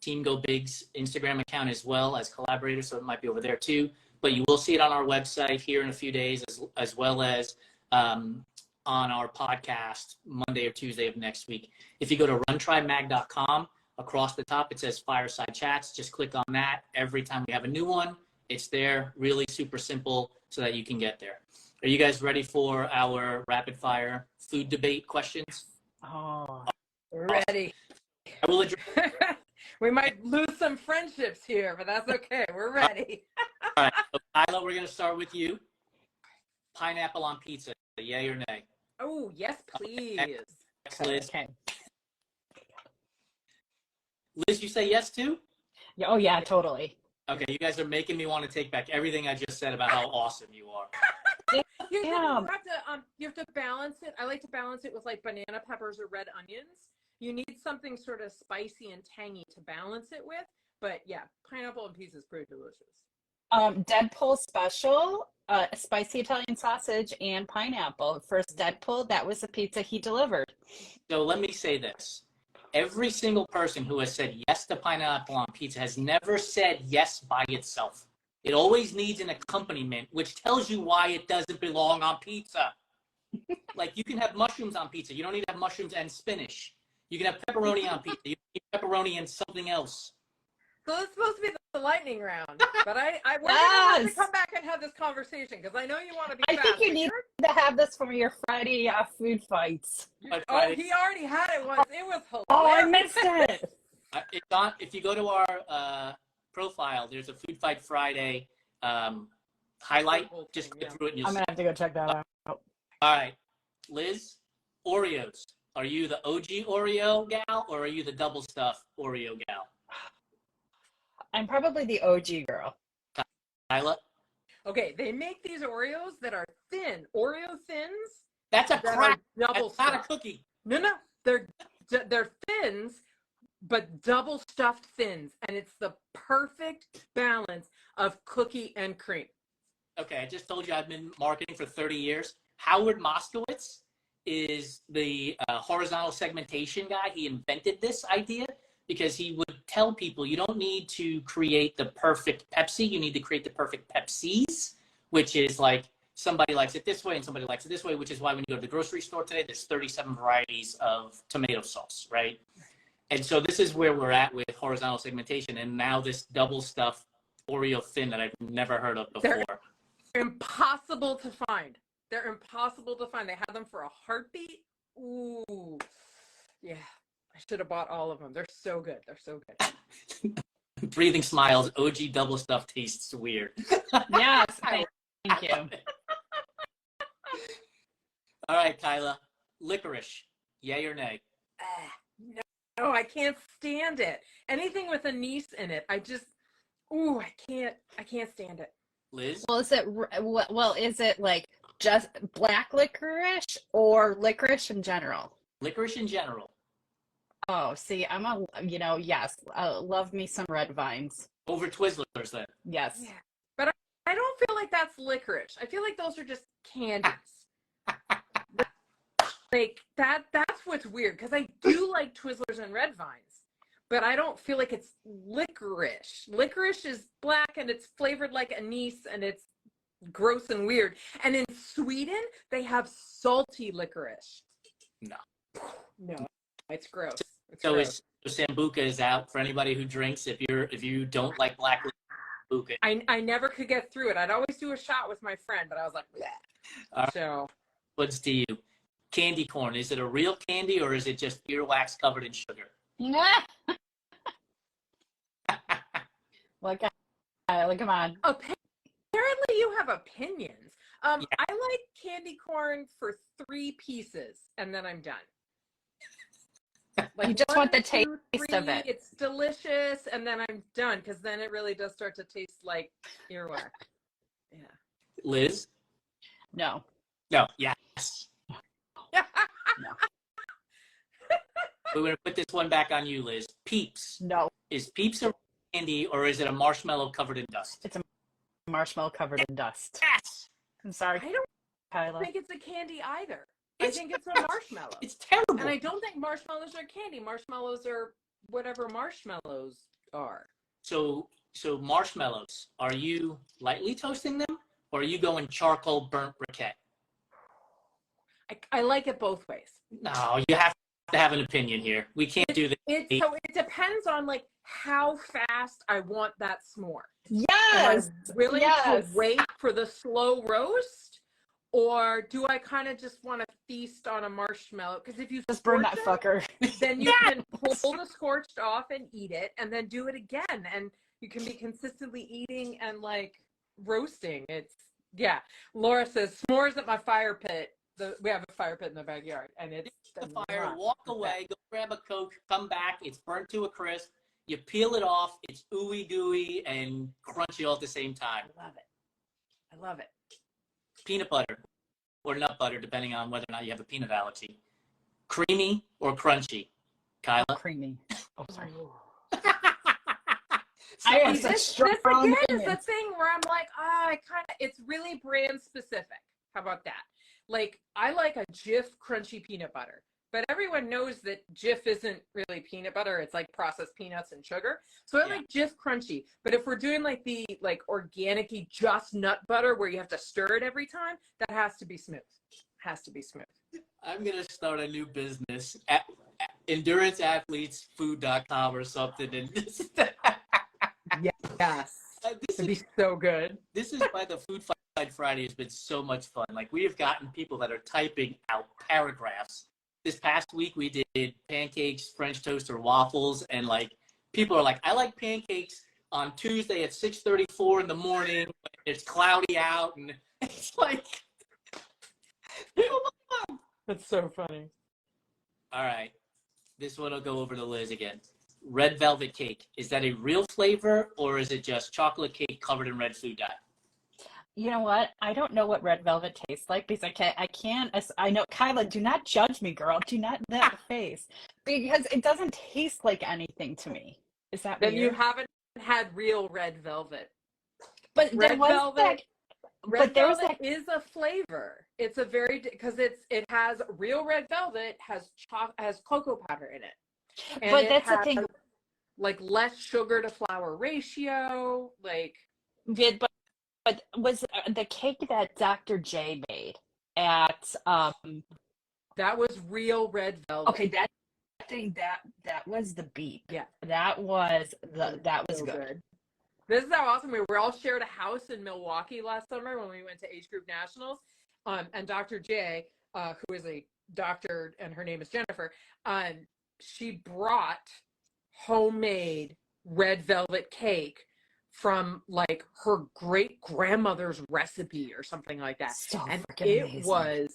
Team Go Big's Instagram account as well as collaborators, so it might be over there too. But you will see it on our website here in a few days, as well as on our podcast Monday or Tuesday of next week. If you go to runtrymag.com, across the top it says Fireside Chats. Just click on that. Every time we have a new one, it's there. Really super simple so that you can get there. Are you guys ready for our rapid fire food debate questions? Oh, ready. I will address. We might lose some friendships here, but that's okay. We're ready. All right, so Kyla, we're going to start with you. Pineapple on pizza, yay or nay? Oh, yes, please. Next, Liz. Okay. Liz, you say yes too? Yeah, oh, yeah, totally. Okay, you guys are making me want to take back everything I just said about how awesome you are. You have to balance it. I like to balance it with like banana peppers or red onions. You need something sort of spicy and tangy to balance it with. But yeah, pineapple and pizza is pretty delicious. Deadpool special, spicy Italian sausage and pineapple. First Deadpool, that was the pizza he delivered. So let me say this. Every single person who has said yes to pineapple on pizza has never said yes by itself. It always needs an accompaniment, which tells you why it doesn't belong on pizza. Like, you can have mushrooms on pizza. You don't need to have mushrooms and spinach. You can have pepperoni on pizza. You need pepperoni and something else. So it's supposed to be the lightning round, but we're Yes. going to have to come back and have this conversation because I know you want to be I fast. think you need to have this for your Friday food fights. Oh, he already had it once. It was hilarious. Oh, I missed it. It's on, if you go to our profile, there's a Food Fight Friday highlight. Just click through it and you'll I'm see. going to have to go check that out. All right, Liz, Oreos. Are you the OG Oreo gal or are you the double stuff Oreo gal? I'm probably the OG girl. Kyla? Okay, they make these Oreos that are thin, Oreo thins. That's a that crack. are double That's not a stuffed. cookie. No, they're thins, but double stuffed thins, and it's the perfect balance of cookie and cream. Okay, I just told you I've been marketing for 30 years. Howard Moskowitz is the horizontal segmentation guy. He invented this idea because he would tell people you don't need to create the perfect Pepsi. You need to create the perfect Pepsis, which is like somebody likes it this way and somebody likes it this way, which is why when you go to the grocery store today, there's 37 varieties of tomato sauce, right? And so this is where we're at with horizontal segmentation. And now this double stuffed Oreo thin that I've never heard of before. They're impossible to find. They're impossible to find. They have them for a heartbeat. Ooh, yeah. I should have bought all of them. They're so good. They're so good. Breathing smiles. OG double stuff tastes weird. Yes, thank you. All right, Kyla. Licorice. Yay or nay? No, I can't stand it. Anything with anise in it, I can't stand it. Liz? Well, is it like just black licorice or licorice in general? Licorice in general. Oh, see, yes, love me some red vines. Over Twizzlers then. Yes. Yeah. But I don't feel like that's licorice. I feel like those are just candies. Like that's what's weird because I do like Twizzlers and red vines, but I don't feel like it's licorice. Licorice is black and it's flavored like anise and it's gross and weird. And in Sweden, they have salty licorice. No, it's gross. It's gross. Sambuca is out for anybody who drinks. If you don't like black licorice, Sambuca. I never could get through it. I'd always do a shot with my friend, but I was like, bleh. So. What's to you? Candy corn. Is it a real candy or is it just earwax covered in sugar? Look, come on. Apparently you have opinions. I like candy corn for 3 pieces and then I'm done. Like you just want the 1, taste 2, 3, of it. It's delicious and then I'm done because then it really does start to taste like earwax. Yeah. Liz? No. No. Yes. No. We're going to put this one back on you, Liz. Peeps. No. Is Peeps a candy or is it a marshmallow covered in dust? It's a marshmallow covered in dust. Yes. I'm sorry, I don't Kyla. think it's a candy either. I think it's a marshmallow. It's terrible. And I don't think marshmallows are candy. Marshmallows are whatever marshmallows are. So marshmallows, are you lightly toasting them or are you going charcoal burnt briquette? I like it both ways. No, you have to have an opinion here. We can't do this. So it depends on like how fast I want that s'more. Yes. Am I willing yes. to wait for the slow roast, or do I kind of just want to feast on a marshmallow? Because if you Just burn that fucker. then you can pull the scorched off and eat it, and then do it again, and you can be consistently eating and like roasting. It's Laura says s'mores at my fire pit. We have a fire pit in the backyard, and it's the fire. Walk away, go grab a Coke, come back. It's burnt to a crisp. You peel it off. It's ooey gooey and crunchy all at the same time. I love it. I love it. Peanut butter or nut butter, depending on whether or not you have a peanut allergy. Creamy or crunchy, Kyla? Creamy. Oh, sorry. I have such strong opinions. This again is the thing where I'm like, it's really brand specific. How about that? Like, I like a Jif crunchy peanut butter, but everyone knows that Jif isn't really peanut butter. It's like processed peanuts and sugar. So I like Jif crunchy. But if we're doing like the organic-y just nut butter where you have to stir it every time, that has to be smooth. Has to be smooth. I'm going to start a new business at enduranceathletesfood.com or something. And Yes. This would be so good. This is why the Food Fight Friday has been so much fun. Like, we have gotten people that are typing out paragraphs. This past week, we did pancakes, French toast, or waffles. And, like, people are like, I like pancakes on Tuesday at 6:34 in the morning. It's cloudy out. And it's like, oh my God. That's so funny. All right. This one will go over to Liz again. Red velvet cake. Is that a real flavor or is it just chocolate cake covered in red food dye? You know what? I don't know what red velvet tastes like because I know, Kyla, do not judge me, girl. Do not that face. Because it doesn't taste like anything to me. Is that Then weird? you haven't had real red velvet. But red velvet. Red velvet that is a flavor. It's a because it has real red velvet has cocoa powder in it. And but that's the thing. Like less sugar to flour ratio. Like but was the cake that Dr. J made at that was real red velvet. Okay, that thing that was the beat. Yeah, that was so good. This is how awesome we all shared a house in Milwaukee last summer when we went to Age Group Nationals. And Dr. J, who is a doctor, and her name is Jennifer, she brought homemade red velvet cake from like her great grandmother's recipe or something like that. So and it amazing. Was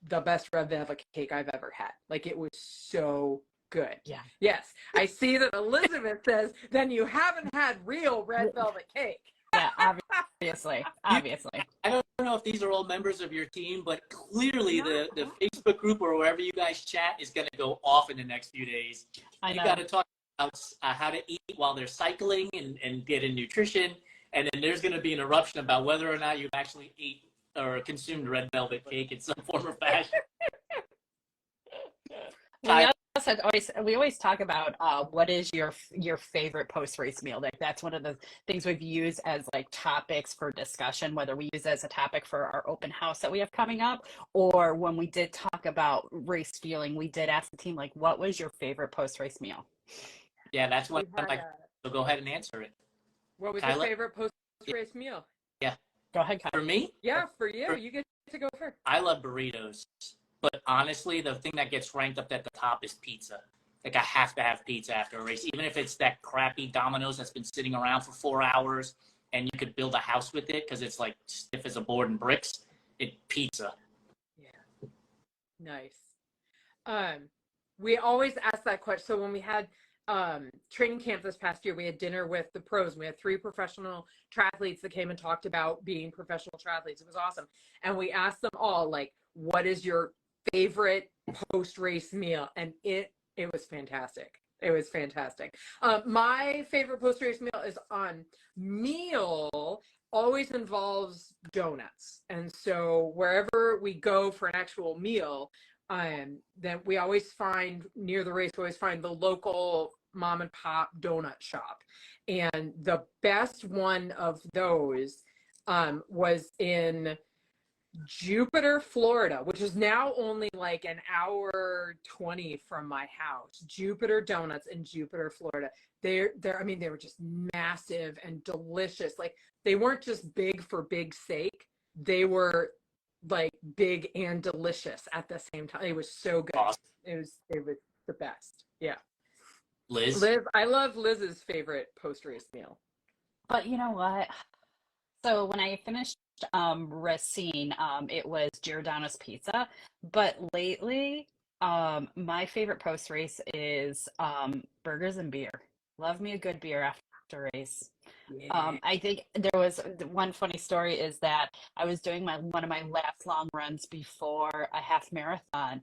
the best red velvet cake I've ever had. Like, it was so good. Yeah. Yes. I see that Elizabeth says, then you haven't had real red velvet cake. Yeah, obviously. Obviously. I don't know if these are all members of your team, but clearly the Facebook group or wherever you guys chat is going to go off in the next few days. You got to talk about how to eat while they're cycling and get in nutrition. And then there's going to be an eruption about whether or not you've actually ate or consumed red velvet cake in some form or fashion. We always talk about what is your favorite post-race meal. Like, that's one of the things we've used as like topics for discussion, whether we use it as a topic for our open house that we have coming up, or when we did talk about race fueling, we did ask the team, like, what was your favorite post-race meal? Yeah, that's what I'm like. So go ahead and answer it. What was your favorite post-race meal? Yeah. Go ahead, Kyla. For me? Yeah, for you. You get to go first. I love burritos. But honestly, the thing that gets ranked up at the top is pizza. Like, I have to have pizza after a race, even if it's that crappy Domino's that's been sitting around for 4 hours and you could build a house with it because it's like stiff as a board and bricks. Pizza. Yeah. Nice. We always ask that question. So when we had training camp this past year, we had dinner with the pros. We had 3 professional triathletes that came and talked about being professional triathletes. It was awesome. And we asked them all, like, what is your favorite post-race meal? And it was fantastic. It was fantastic. My favorite post-race meal is meal always involves donuts. And so wherever we go for an actual meal, then we always find near the race, we always find the local mom and pop donut shop. And the best one of those was in Jupiter, Florida, which is now only like an hour 20 from my house. Jupiter Donuts in Jupiter, Florida. I mean, they were just massive and delicious. Like, they weren't just big for big sake. They were like big and delicious at the same time. It was so good. Awesome. It was the best. Yeah. Liz, I love Liz's favorite post-race meal. But you know what? So when I finished Racine, it was Giordano's Pizza. But lately, my favorite post race is burgers and beer. Love me a good beer after race. Yeah. I think there was one funny story is that I was doing one of my last long runs before a half marathon,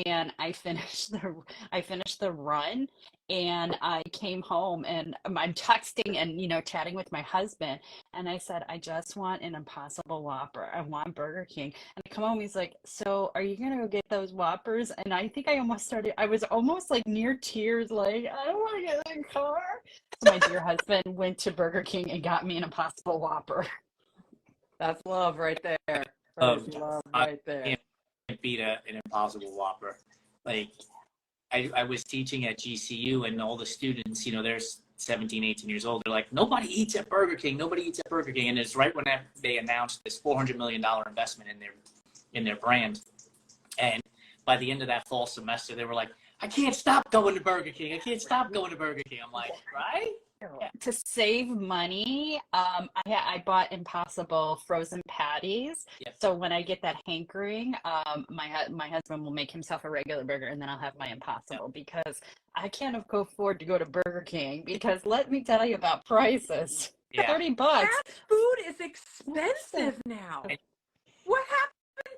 and I finished the run, and I came home and I'm texting and chatting with my husband, and I said, I just want an Impossible Whopper. I want Burger King. And I come home, he's like, so are you gonna go get those Whoppers? And I think I was almost like near tears, like, I don't want to get in the car. So my dear husband went to Burger King and got me an Impossible Whopper. That's love right there. That is love right there. Can't beat an Impossible Whopper. Like, I was teaching at GCU, and all the students, they're 17, 18 years old. They're like, nobody eats at Burger King. Nobody eats at Burger King. And it's right when they announced this $400 million investment in their brand. And by the end of that fall semester, they were like, I can't stop going to Burger King. I can't stop going to Burger King. I'm like, right? Yeah. To save money, I bought Impossible frozen patties. Yes. So when I get that hankering, my husband will make himself a regular burger, and then I'll have my Impossible, because I can't afford to go to Burger King, because let me tell you about prices. Yeah. $30. Fast food is expensive now. What happened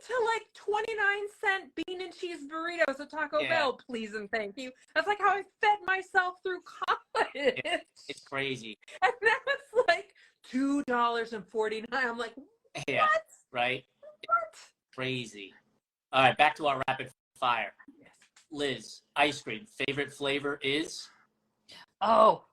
to like 29-cent bean and cheese burritos at Taco Bell, please and thank you? That's like how I fed myself through college. Yeah, it's crazy. And now it's like $2.49. I'm like, what? Yeah, right? What? Crazy. All right, back to our rapid fire. Yes. Liz, ice cream. Favorite flavor is? Oh.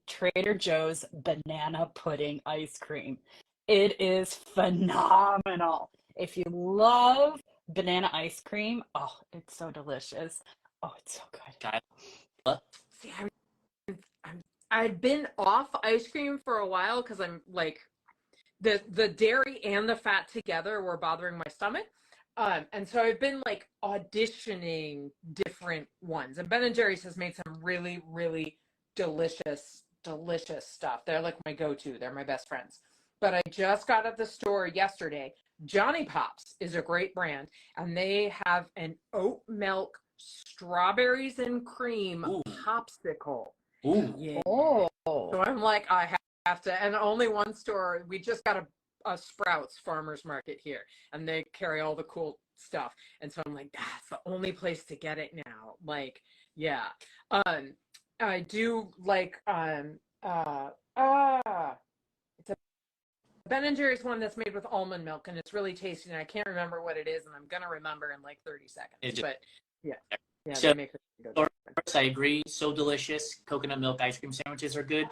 Trader Joe's banana pudding ice cream. It is phenomenal. If you love banana ice cream, oh, it's so delicious. Oh, it's so good. Kyla? See, I'd been off ice cream for a while because I'm like, the dairy and the fat together were bothering my stomach. And so I've been like auditioning different ones. And Ben & Jerry's has made some really, really delicious stuff. They're like my go-to. They're my best friends. But I just got at the store yesterday. Johnny Pops is a great brand, and they have an oat milk strawberries and cream popsicle. Ooh. Yeah. Oh. So I'm like, I have to, and only one store. We just got a Sprouts farmers market here, and they carry all the cool stuff. And so I'm like, that's the only place to get it now. Like, yeah. I do like it's a Ben & Jerry's one that's made with almond milk, and it's really tasty, and I can't remember what it is, and I'm gonna remember in like 30 seconds. But yeah, So, they make it go. I agree. So delicious. Coconut milk ice cream sandwiches are good,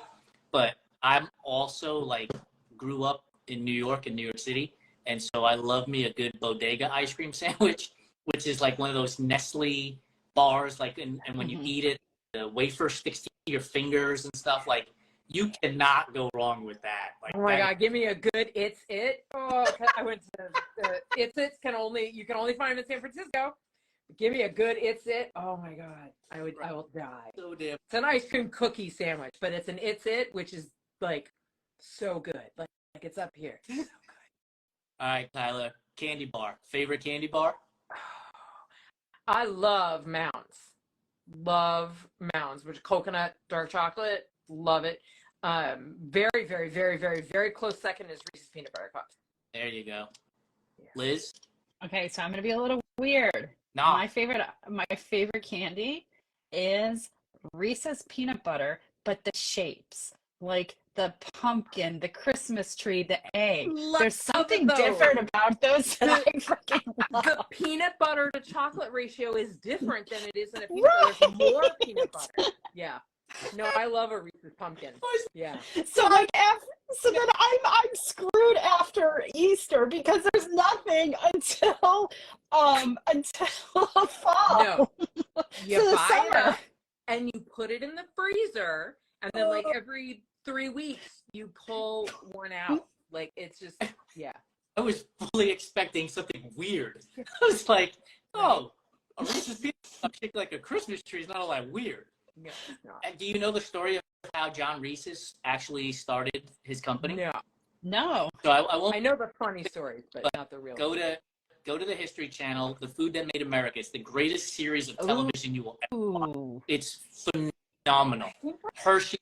but I'm also like grew up in New York City, and so I love me a good bodega ice cream sandwich, which is like one of those Nestle bars, like, and when you eat it, the wafer sticks to your fingers and stuff. Like, you cannot go wrong with that. Like, oh my God, give me a good It's It. Oh, I went to It's It. You can only find them in San Francisco. Give me a good It's It. Oh my God, I will die. So damn. It's an ice cream cookie sandwich, but it's an It's It, which is like so good. Like it's up here. So good. All right, Kyla, candy bar. Favorite candy bar? I love Mounds. love Mounds, which coconut dark chocolate, love it. Very, very, very, very, very close second is Reese's peanut butter cups. There you go. Liz? Okay, so I'm gonna be a little weird. Nah. My favorite candy is Reese's peanut butter, but the shapes, like the pumpkin, the Christmas tree, the egg. There's something different about those that I freaking love. The peanut butter to chocolate ratio is different than it is in a peanut butter. There's more peanut butter. Yeah. No, I love a Reese's pumpkin. Yeah. So like so then I'm screwed after Easter because there's nothing until fall. No. You So the buy it summer. up and you put it in the freezer, and then like every 3 weeks you pull one out. Like it's just I was fully expecting something weird. I was like, oh, a Reese's peanut butter shaped like a Christmas tree is not all that weird. No, it's not. And do you know the story of how John Reese's actually started his company? No. So I won't. I know the funny stories, but not the real. Go to the History Channel, The Food That Made America. It's the greatest series of television you will ever watch. It's phenomenal. Hershey's,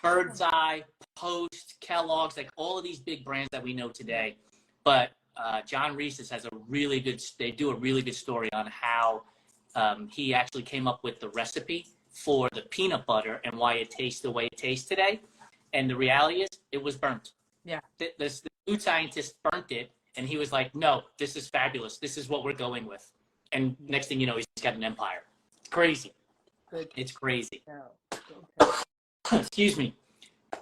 Bird's Eye, Post, Kellogg's, like all of these big brands that we know today. But John Reese's has they do a really good story on how he actually came up with the recipe for the peanut butter and why it tastes the way it tastes today. And the reality is it was burnt. Yeah. The food scientist burnt it, and he was like, no, this is fabulous. This is what we're going with. And next thing you know, he's got an empire. It's crazy. It's crazy. Excuse me.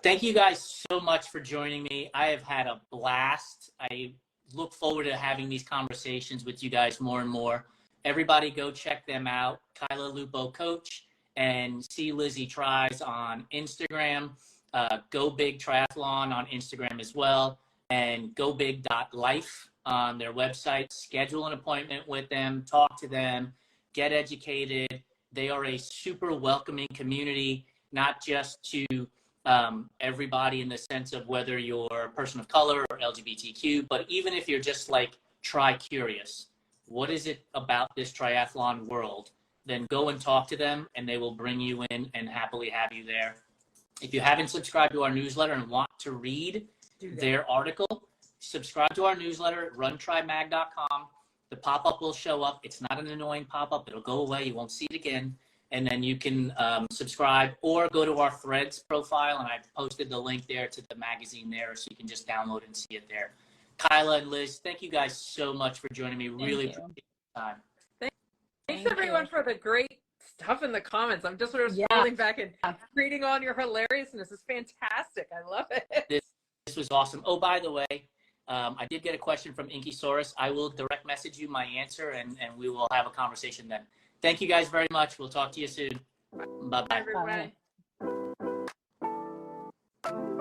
Thank you guys so much for joining me. I have had a blast. I look forward to having these conversations with you guys more and more. Everybody go check them out. Kyla Lupo Coach, and see Lizzie Tries on Instagram. Go Big Triathlon on Instagram as well, and gobig.life on their website. Schedule an appointment with them, talk to them, get educated. They are a super welcoming community, not just to everybody in the sense of whether you're a person of color or LGBTQ, but even if you're just like tri-curious, what is it about this triathlon world? Then go and talk to them, and they will bring you in and happily have you there. If you haven't subscribed to our newsletter and want to read their article, subscribe to our newsletter at runtrimag.com. The pop-up will show up. It's not an annoying pop-up. It'll go away. You won't see it again. And then you can subscribe or go to our Threads profile, and I've posted the link there to the magazine there, so you can just download and see it there. Kyla and Liz, thank you guys so much for joining me. Really appreciate the time. Thanks everyone for the great stuff in the comments. I'm just sort of scrolling back and reading on your hilariousness. It's fantastic. I love it. This was awesome. Oh, by the way, I did get a question from Inkysaurus. I will direct message you my answer, and we will have a conversation then. Thank you guys very much. We'll talk to you soon. Bye-bye. Bye, everyone. Bye.